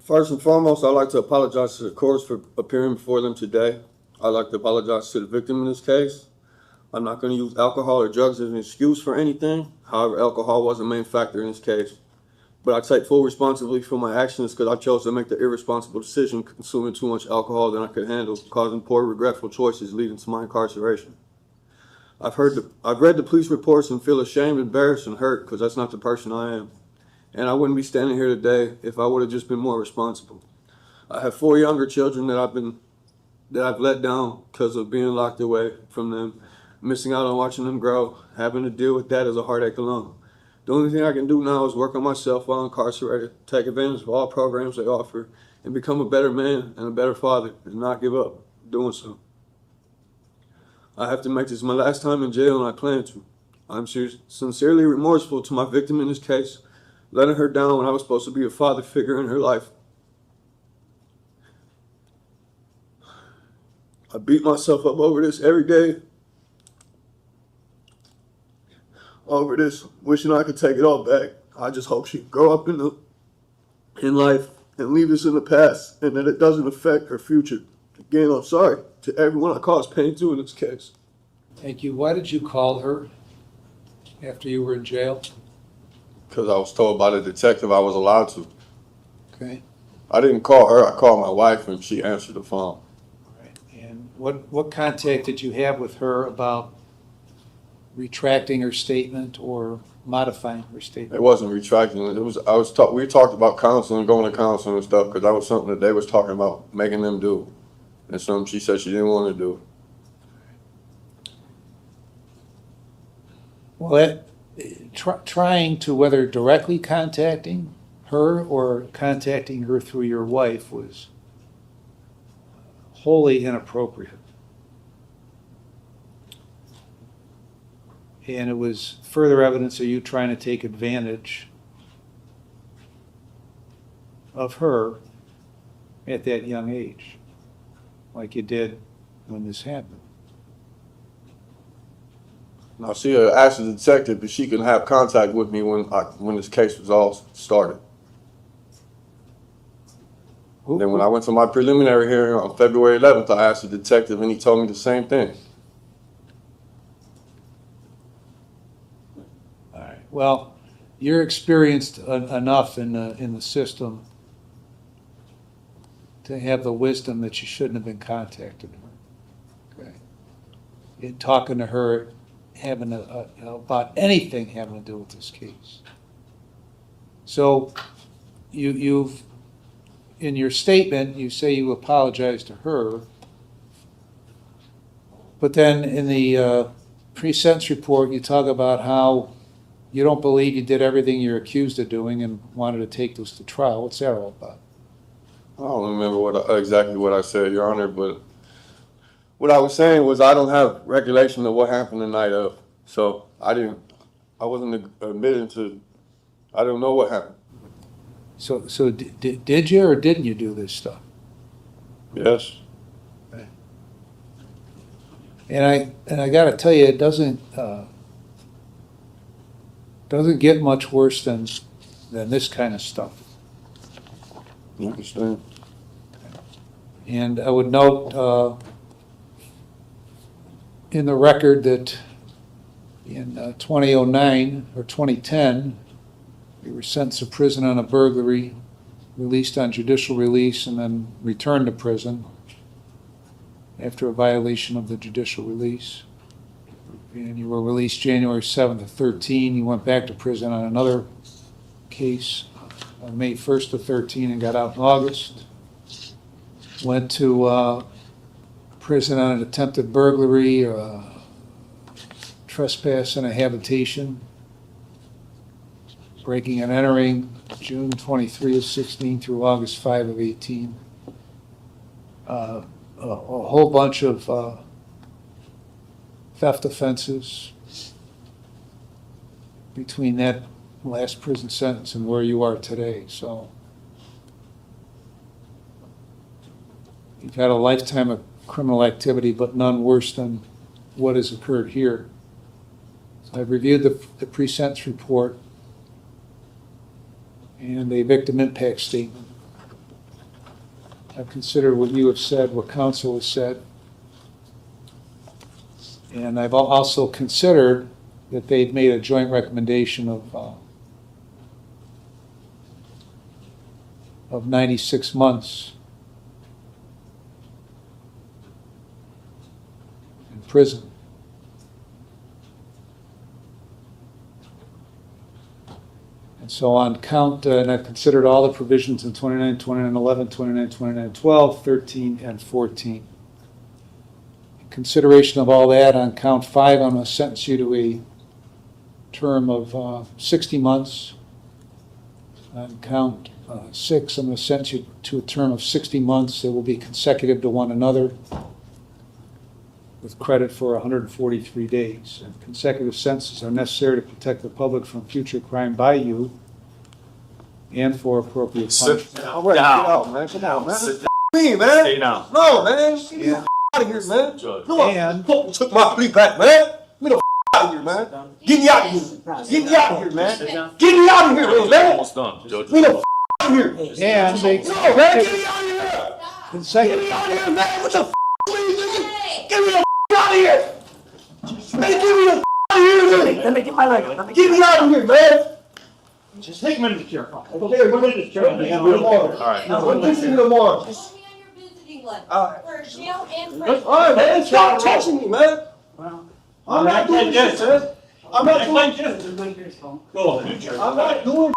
First and foremost, I'd like to apologize to the courts for appearing before them today. I'd like to apologize to the victim in this case. I'm not going to use alcohol or drugs as an excuse for anything. However, alcohol was a main factor in this case. But I take full responsibility for my actions because I chose to make the irresponsible decision consuming too much alcohol than I could handle, causing poor, regretful choices leading to my incarceration. I've read the police reports and feel ashamed, embarrassed, and hurt because that's not the person I am. And I wouldn't be standing here today if I would have just been more responsible. I have 4 younger children that I've let down because of being locked away from them, missing out on watching them grow, having to deal with that as a heartache alone. The only thing I can do now is work on myself while incarcerated, take advantage of all programs they offer, and become a better man and a better father, and not give up doing so. I have to make this my last time in jail, and I plan to. I'm sincerely remorseful to my victim in this case, letting her down when I was supposed to be a father figure in her life. I beat myself up over this every day. Over this, wishing I could take it all back. I just hope she grow up in life and leave this in the past, and that it doesn't affect her future. Again, I'm sorry to everyone I caused pain to in this case. Thank you. Why did you call her after you were in jail? Because I was told by the detective I was allowed to. Okay. I didn't call her, I called my wife and she answered the phone. All right. And what contact did you have with her about retracting her statement or modifying her statement? It wasn't retracting. We talked about counseling, going to counseling and stuff, because that was something that they was talking about making them do, and something she said she didn't want to do. Well, trying to, whether directly contacting her or contacting her through your wife, was wholly inappropriate. And it was further evidence of you trying to take advantage of her at that young age, like you did when this happened. Now she asked the detective if she could have contact with me when this case was all started. Then when I went to my preliminary hearing on February 11th, I asked the detective and he told me the same thing. All right. Well, you're experienced enough in the system to have the wisdom that you shouldn't have been contacting her. Okay. In talking to her, having about anything having to do with this case. So, you've in your statement you say you apologize to her, but then in the pre-sentence report you talk about how you don't believe you did everything you're accused of doing and wanted to take this to trial. What's that all about? I don't remember exactly what I said, Your Honor, but what I was saying was I don't have recollection of what happened the night of, so I wasn't admitting to, I don't know what happened. So did you or didn't you do this stuff? Yes. Okay. And I got to tell you, it doesn't get much worse than this kind of stuff. I understand. And I would note in the record that in 2009 or 2010, you were sentenced to prison on a burglary, released on judicial release, and then returned to prison after a violation of the judicial release. And you were released January 7th of 13. You went back to prison on another case on May 1st of 13 and got out in August. Went to prison on an attempted burglary, trespass and a habitation, breaking and entering June 23 of 16 through August 5 of 18. A whole bunch of theft offenses between that last prison sentence and where you are today. So you've had a lifetime of criminal activity, but none worse than what has occurred here. So I've reviewed the pre-sentence report and a victim impact statement. I've considered what you have said, what counsel has said. And I've also considered that they've made a joint recommendation of 96 months in prison. And so on count, and I've considered all the provisions in 29, 29, 11, 29, 29, 12, 13, and 14. In consideration of all that, on count 5, I'm going to sentence you to a term of 60 months. On count 6, I'm going to sentence you to a term of 60 months that will be consecutive to one another with credit for 143 days. And consecutive sentences are necessary to protect the public from future crime by you and for appropriate punishment. All right, get out, man. Come on, man. Sit Me, man. Stay down. No, man. Get me the out of here, man. Judge. Come on. And- Fuck, took my plea back, man. Get me the out of here, man. Get me out of here. Get me out of here, man. Get me out of here, man. Almost done, Judge. Get me the out of here. And they No, man. Get me out of here. Get consecutive. me out of here, man. What the please, nigga? Get me the out of here. Man, get me the out of here, Let me get my leg. Let me Get me out of here, man. just take him into the chair. Okay, put me in the chair. Give me the water. All right. Give me the water. Just me on your visiting list Alright. for jail and All prison. right, man. Stop touching me, man. Well, I'm not doing this, man. I'm not doing Go. I'm not doing